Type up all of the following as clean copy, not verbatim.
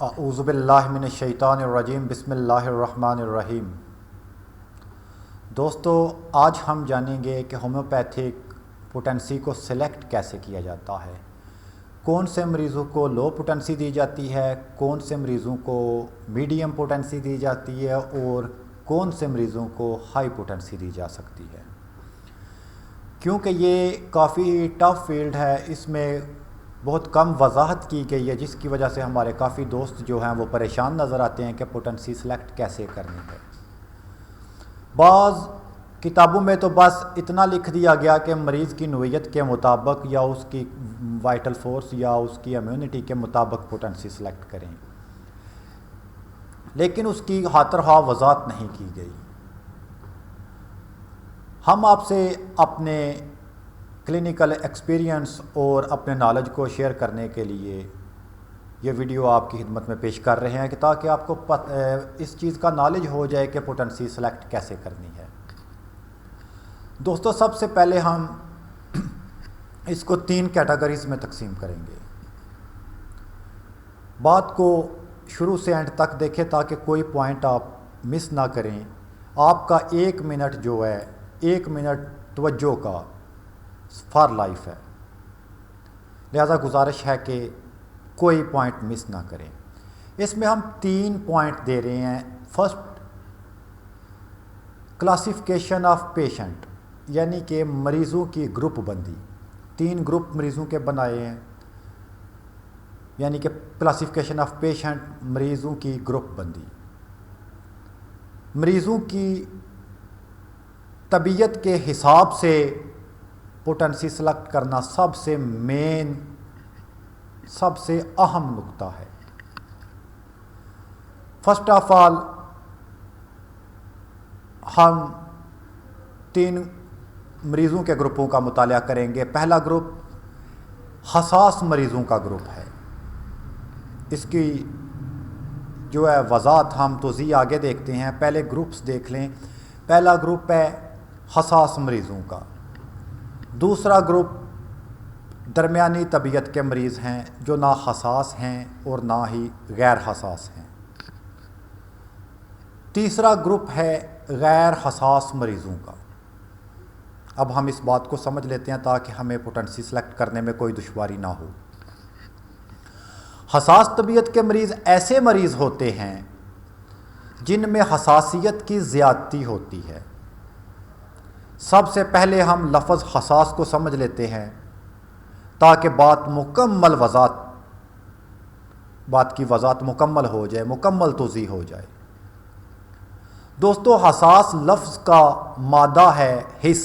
اعوذ باللہ من الشیطان الرجیم بسم اللہ الرحمن الرحیم۔ دوستو، آج ہم جانیں گے کہ ہومیوپیتھک پوٹنسی کو سلیکٹ کیسے کیا جاتا ہے، کون سے مریضوں کو لو پوٹنسی دی جاتی ہے، کون سے مریضوں کو میڈیم پوٹنسی دی جاتی ہے اور کون سے مریضوں کو ہائی پوٹنسی دی جا سکتی ہے۔ کیونکہ یہ کافی ٹف فیلڈ ہے، اس میں بہت کم وضاحت کی گئی ہے، جس کی وجہ سے ہمارے کافی دوست جو ہیں وہ پریشان نظر آتے ہیں کہ پوٹنسی سلیکٹ کیسے کرنی ہے۔ بعض کتابوں میں تو بس اتنا لکھ دیا گیا کہ مریض کی نوعیت کے مطابق یا اس کی وائٹل فورس یا اس کی امیونٹی کے مطابق پوٹنسی سلیکٹ کریں، لیکن اس کی ہاتھرہا وضاحت نہیں کی گئی۔ ہم آپ سے اپنے کلینیکل ایکسپیرینس اور اپنے نالج کو شیئر کرنے کے لیے یہ ویڈیو آپ کی خدمت میں پیش کر رہے ہیں کہ تاکہ آپ کو اس چیز کا نالج ہو جائے کہ پوٹنسی سلیکٹ کیسے کرنی ہے۔ دوستو، سب سے پہلے ہم اس کو 3 کیٹیگریز میں تقسیم کریں گے۔ بات کو شروع سے اینڈ تک دیکھیں تاکہ کوئی پوائنٹ آپ مس نہ کریں۔ آپ کا 1 منٹ جو ہے، 1 منٹ توجہ کا فار لائف ہے، لہذا گزارش ہے کہ کوئی پوائنٹ مس نہ کریں۔ اس میں ہم 3 پوائنٹ دے رہے ہیں۔ فرسٹ، کلاسیفیکیشن آف پیشنٹ، یعنی کہ مریضوں کی گروپ بندی۔ 3 گروپ مریضوں کے بنائے ہیں، یعنی کہ کلاسیفیکیشن آف پیشنٹ، مریضوں کی گروپ بندی۔ مریضوں کی طبیعت کے حساب سے پوٹنسی سلیکٹ کرنا سب سے مین، سب سے اہم نقطہ ہے۔ فرسٹ آف آل ہم 3 مریضوں کے گروپوں کا مطالعہ کریں گے۔ پہلا گروپ حساس مریضوں کا گروپ ہے۔ اس کی جو ہے وضاحت ہم توضیح آگے دیکھتے ہیں، پہلے گروپس دیکھ لیں۔ پہلا گروپ ہے حساس مریضوں کا۔ دوسرا گروپ درمیانی طبیعت کے مریض ہیں جو نہ حساس ہیں اور نہ ہی غیر حساس ہیں۔ تیسرا گروپ ہے غیر حساس مریضوں کا۔ اب ہم اس بات کو سمجھ لیتے ہیں تاکہ ہمیں پوٹنسی سلیکٹ کرنے میں کوئی دشواری نہ ہو۔ حساس طبیعت کے مریض ایسے مریض ہوتے ہیں جن میں حساسیت کی زیادتی ہوتی ہے۔ سب سے پہلے ہم لفظ حساس کو سمجھ لیتے ہیں تاکہ بات کی وضاحت مکمل ہو جائے، مکمل توضیح ہو جائے۔ دوستو، حساس لفظ کا مادہ ہے حس،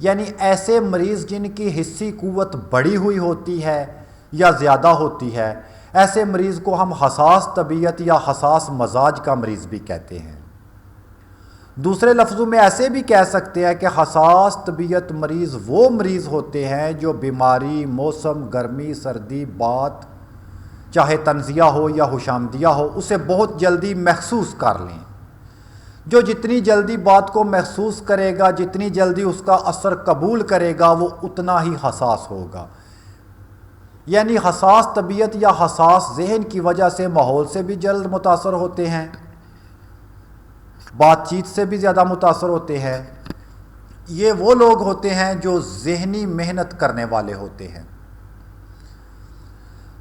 یعنی ایسے مریض جن کی حسی قوت بڑھی ہوئی ہوتی ہے یا زیادہ ہوتی ہے، ایسے مریض کو ہم حساس طبیعت یا حساس مزاج کا مریض بھی کہتے ہیں۔ دوسرے لفظوں میں ایسے بھی کہہ سکتے ہیں کہ حساس طبیعت مریض وہ مریض ہوتے ہیں جو بیماری، موسم، گرمی، سردی، بات چاہے تنزیہ ہو یا خوشامدیہ ہو، اسے بہت جلدی محسوس کر لیں۔ جو جتنی جلدی بات کو محسوس کرے گا، جتنی جلدی اس کا اثر قبول کرے گا، وہ اتنا ہی حساس ہوگا۔ یعنی حساس طبیعت یا حساس ذہن کی وجہ سے ماحول سے بھی جلد متاثر ہوتے ہیں، بات چیت سے بھی زیادہ متاثر ہوتے ہیں۔ یہ وہ لوگ ہوتے ہیں جو ذہنی محنت کرنے والے ہوتے ہیں،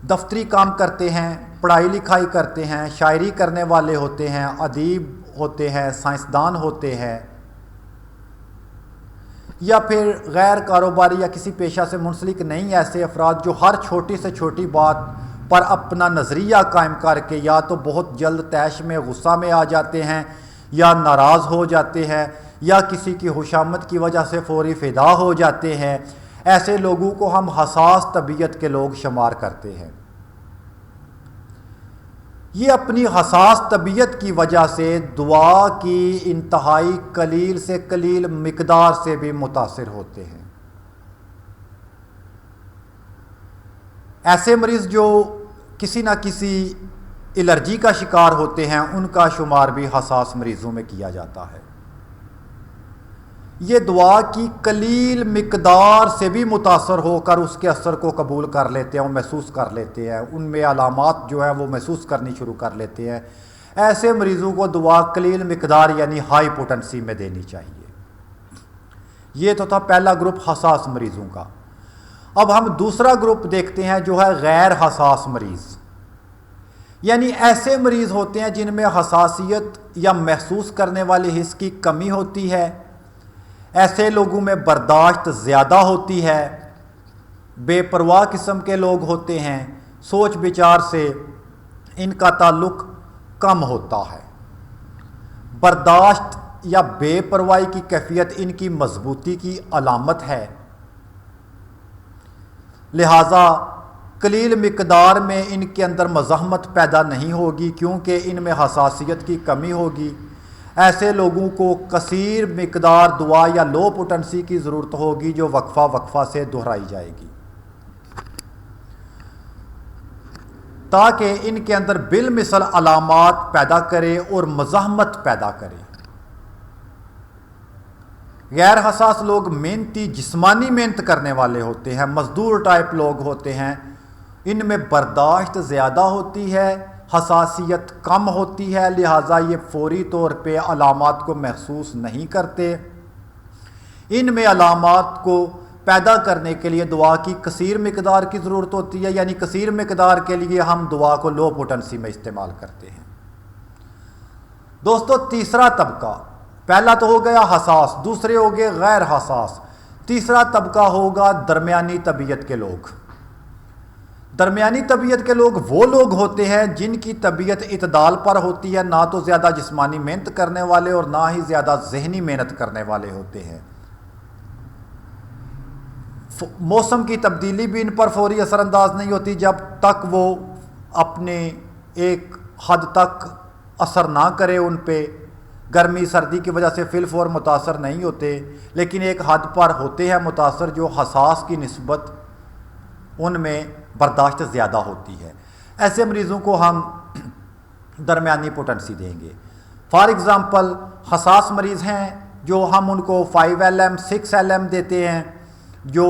دفتری کام کرتے ہیں، پڑھائی لکھائی کرتے ہیں، شاعری کرنے والے ہوتے ہیں، ادیب ہوتے ہیں، سائنسدان ہوتے ہیں، یا پھر غیر کاروباری یا کسی پیشہ سے منسلک نہیں، ایسے افراد جو ہر چھوٹی سے چھوٹی بات پر اپنا نظریہ قائم کر کے یا تو بہت جلد طیش میں غصہ میں آ جاتے ہیں یا ناراض ہو جاتے ہیں یا کسی کی خوشامد کی وجہ سے فوری فدا ہو جاتے ہیں۔ ایسے لوگوں کو ہم حساس طبیعت کے لوگ شمار کرتے ہیں۔ یہ اپنی حساس طبیعت کی وجہ سے دعا کی انتہائی قلیل سے قلیل مقدار سے بھی متاثر ہوتے ہیں۔ ایسے مریض جو کسی نہ کسی الرجی کا شکار ہوتے ہیں، ان کا شمار بھی حساس مریضوں میں کیا جاتا ہے۔ یہ دعا کی قلیل مقدار سے بھی متاثر ہو کر اس کے اثر کو قبول کر لیتے ہیں، وہ محسوس کر لیتے ہیں، ان میں علامات جو ہیں وہ محسوس کرنی شروع کر لیتے ہیں، ایسے مریضوں کو دعا قلیل مقدار یعنی ہائی پوٹنسی میں دینی چاہیے۔ یہ تو تھا پہلا گروپ حساس مریضوں کا۔ اب ہم دوسرا گروپ دیکھتے ہیں جو ہے غیر حساس مریض، یعنی ایسے مریض ہوتے ہیں جن میں حساسیت یا محسوس کرنے والے حس کی کمی ہوتی ہے، ایسے لوگوں میں برداشت زیادہ ہوتی ہے، بے پرواہ قسم کے لوگ ہوتے ہیں، سوچ بچار سے ان کا تعلق کم ہوتا ہے۔ برداشت یا بے پرواہی کی کیفیت ان کی مضبوطی کی علامت ہے، لہٰذا قلیل مقدار میں ان کے اندر مزاحمت پیدا نہیں ہوگی کیونکہ ان میں حساسیت کی کمی ہوگی۔ ایسے لوگوں کو کثیر مقدار دعا یا لو پوٹنسی کی ضرورت ہوگی جو وقفہ وقفہ سے دہرائی جائے گی تاکہ ان کے اندر بالمثل علامات پیدا کرے اور مزاحمت پیدا کرے۔ غیر حساس لوگ محنتی جسمانی محنت کرنے والے ہوتے ہیں، مزدور ٹائپ لوگ ہوتے ہیں، ان میں برداشت زیادہ ہوتی ہے، حساسیت کم ہوتی ہے، لہٰذا یہ فوری طور پہ علامات کو محسوس نہیں کرتے۔ ان میں علامات کو پیدا کرنے کے لیے دعا کی کثیر مقدار کی ضرورت ہوتی ہے، یعنی کثیر مقدار کے لیے ہم دعا کو لو پوٹنسی میں استعمال کرتے ہیں۔ دوستو تیسرا طبقہ، پہلا تو ہو گیا حساس، دوسرے ہو گئے غیر حساس، تیسرا طبقہ ہوگا درمیانی طبیعت کے لوگ۔ درمیانی طبیعت کے لوگ وہ لوگ ہوتے ہیں جن کی طبیعت اعتدال پر ہوتی ہے، نہ تو زیادہ جسمانی محنت کرنے والے اور نہ ہی زیادہ ذہنی محنت کرنے والے ہوتے ہیں۔ موسم کی تبدیلی بھی ان پر فوری اثر انداز نہیں ہوتی جب تک وہ اپنے ایک حد تک اثر نہ کرے ان پہ، گرمی سردی کی وجہ سے فی الفور متاثر نہیں ہوتے، لیکن ایک حد پر ہوتے ہیں متاثر جو حساس کی نسبت ان میں برداشت زیادہ ہوتی ہے۔ ایسے مریضوں کو ہم درمیانی پوٹنسی دیں گے۔ فار ایگزامپل حساس مریض ہیں جو ہم ان کو 5 LM 6 LM دیتے ہیں، جو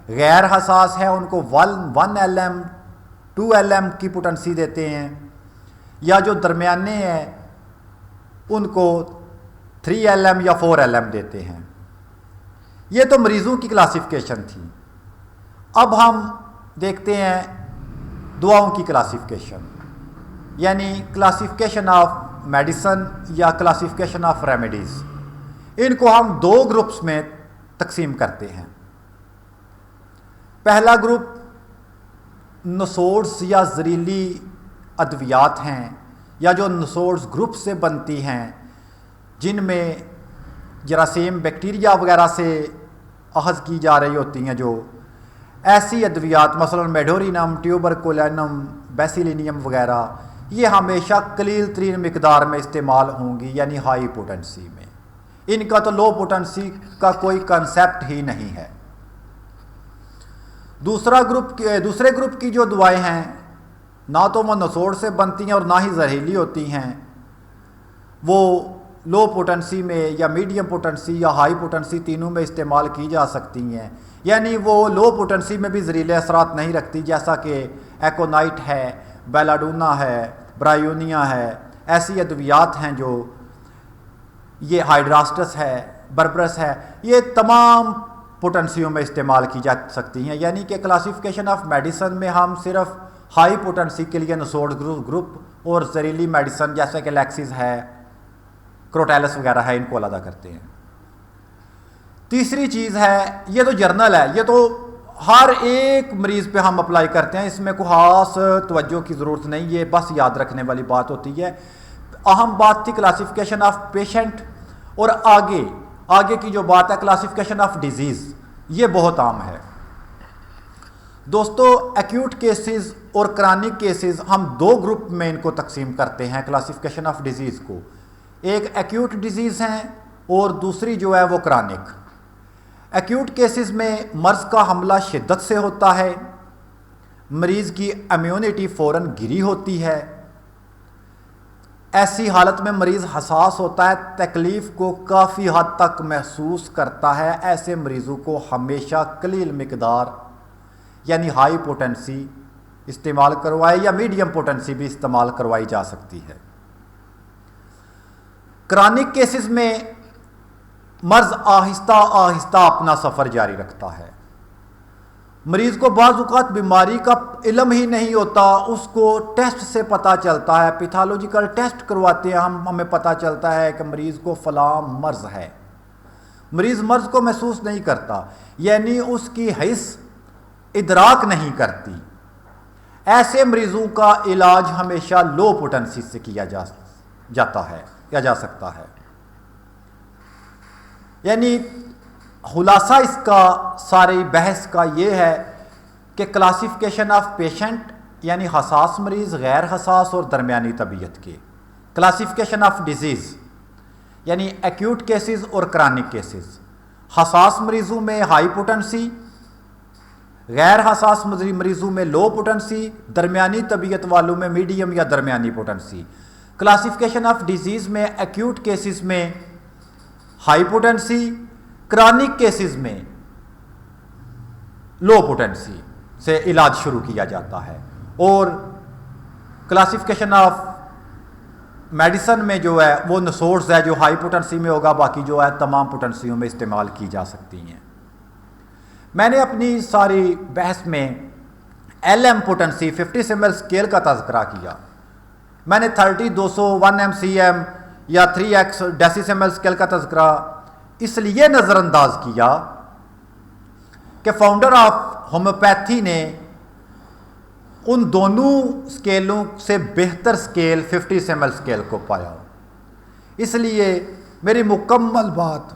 غیر حساس ہیں ان کو 1 LM 2 LM کی پوٹنسی دیتے ہیں، یا جو درمیانے ہیں ان کو 3 LM یا 4 LM دیتے ہیں۔ یہ تو مریضوں کی کلاسیفیکیشن تھی۔ اب ہم دیکھتے ہیں دعاؤں کی کلاسیفیکیشن، یعنی کلاسیفیکیشن آف میڈیسن یا کلاسیفیکیشن آف ریمیڈیز۔ ان کو ہم 2 گروپس میں تقسیم کرتے ہیں۔ پہلا گروپ نسوڑز یا زہریلی ادویات ہیں، یا جو نسوڑز گروپ سے بنتی ہیں، جن میں جراثیم بیکٹیریا وغیرہ سے اخذ کی جا رہی ہوتی ہیں، جو ایسی ادویات مثلا میڈورینم، ٹیوبرکولینم، بیسیلینیم وغیرہ، یہ ہمیشہ قلیل ترین مقدار میں استعمال ہوں گی، یعنی ہائی پوٹنسی میں۔ ان کا تو لو پوٹنسی کا کوئی کنسیپٹ ہی نہیں ہے۔ دوسرے گروپ کی جو دوائیں ہیں، نہ تو وہ نسوڑ سے بنتی ہیں اور نہ ہی زہریلی ہوتی ہیں، وہ لو پوٹنسی میں یا میڈیم پوٹنسی یا ہائی پوٹنسی تینوں میں استعمال کی جا سکتی ہیں، یعنی وہ لو پوٹنسی میں بھی زہریلے اثرات نہیں رکھتی، جیسا کہ ایکونائٹ ہے، بیلاڈونا ہے، برایونیا ہے، ایسی ادویات ہیں جو یہ ہائیڈراسٹس ہے، بربرس ہے، یہ تمام پوٹنسیوں میں استعمال کی جا سکتی ہیں۔ یعنی کہ کلاسیفیکیشن آف میڈیسن میں ہم صرف ہائی پوٹنسی کے لیے نسوڑ گروپ اور زہریلی میڈیسن جیسے کہ لیکسز ہے، کروٹیلس وغیرہ ہے، ان کو علیحدہ کرتے ہیں۔ تیسری چیز ہے، یہ تو جرنل ہے، یہ تو ہر ایک مریض پہ ہم اپلائی کرتے ہیں، اس میں کوئی خاص توجہ کی ضرورت نہیں، یہ بس یاد رکھنے والی بات ہوتی ہے۔ اہم بات تھی کلاسیفیکیشن آف پیشنٹ، اور آگے کی جو بات ہے کلاسیفیکیشن آف ڈیزیز، یہ بہت عام ہے۔ دوستو ایکیوٹ کیسز اور کرانک کیسز ہم 2 گروپ میں ان کو تقسیم کرتے ہیں کلاسیفیکیشن آف ڈیزیز کو۔ ایک ایکیوٹ ڈیزیز ہیں اور دوسری جو ہے وہ کرانک۔ ایکیوٹ کیسز میں مرض کا حملہ شدت سے ہوتا ہے، مریض کی امیونٹی فوراً گری ہوتی ہے، ایسی حالت میں مریض حساس ہوتا ہے، تکلیف کو کافی حد تک محسوس کرتا ہے۔ ایسے مریضوں کو ہمیشہ قلیل مقدار یعنی ہائی پوٹنسی استعمال کروائی یا میڈیم پوٹنسی بھی استعمال کروائی جا سکتی ہے۔ کرانک کیسز میں مرض آہستہ آہستہ اپنا سفر جاری رکھتا ہے۔ مریض کو بعض اوقات بیماری کا علم ہی نہیں ہوتا، اس کو ٹیسٹ سے پتہ چلتا ہے، پیتھالوجیکل ٹیسٹ کرواتے ہیں ہمیں پتہ چلتا ہے کہ مریض کو فلاں مرض ہے۔ مریض مرض کو محسوس نہیں کرتا، یعنی اس کی حس ادراک نہیں کرتی۔ ایسے مریضوں کا علاج ہمیشہ لو پوٹنسی سے کیا جاتا ہے یا جا سکتا ہے۔ یعنی خلاصہ اس کا ساری بحث کا یہ ہے کہ کلاسیفیکیشن آف پیشنٹ یعنی حساس مریض، غیر حساس اور درمیانی طبیعت کے، کلاسیفیکیشن آف ڈیزیز یعنی ایکیوٹ کیسز اور کرانک کیسز، حساس مریضوں میں ہائی پوٹنسی، غیر حساس مریضوں میں لو پوٹنسی، درمیانی طبیعت والوں میں میڈیم یا درمیانی پوٹنسی۔ کلاسیفیکیشن آف ڈیزیز میں ایکیوٹ کیسز میں ہائی پوٹنسی، کرانک کیسز میں لو پوٹنسی سے علاج شروع کیا جاتا ہے، اور کلاسیفیکیشن آف میڈیسن میں جو ہے وہ نسورس ہے جو ہائی پوٹنسی میں ہوگا، باقی جو ہے تمام پوٹنسیوں میں استعمال کی جا سکتی ہیں۔ میں نے اپنی ساری بحث میں L M potency 50 ml scale کا تذکرہ کیا۔ میں نے 30، 200، 1 MCM یا 3x ڈیسیسیمل اسکیل کا تذکرہ اس لیے نظر انداز کیا کہ فاؤنڈر آف ہومیوپیتھی نے ان دونوں اسکیلوں سے بہتر اسکیل 50 ml اسکیل کو پایا۔ اس لیے میری مکمل بات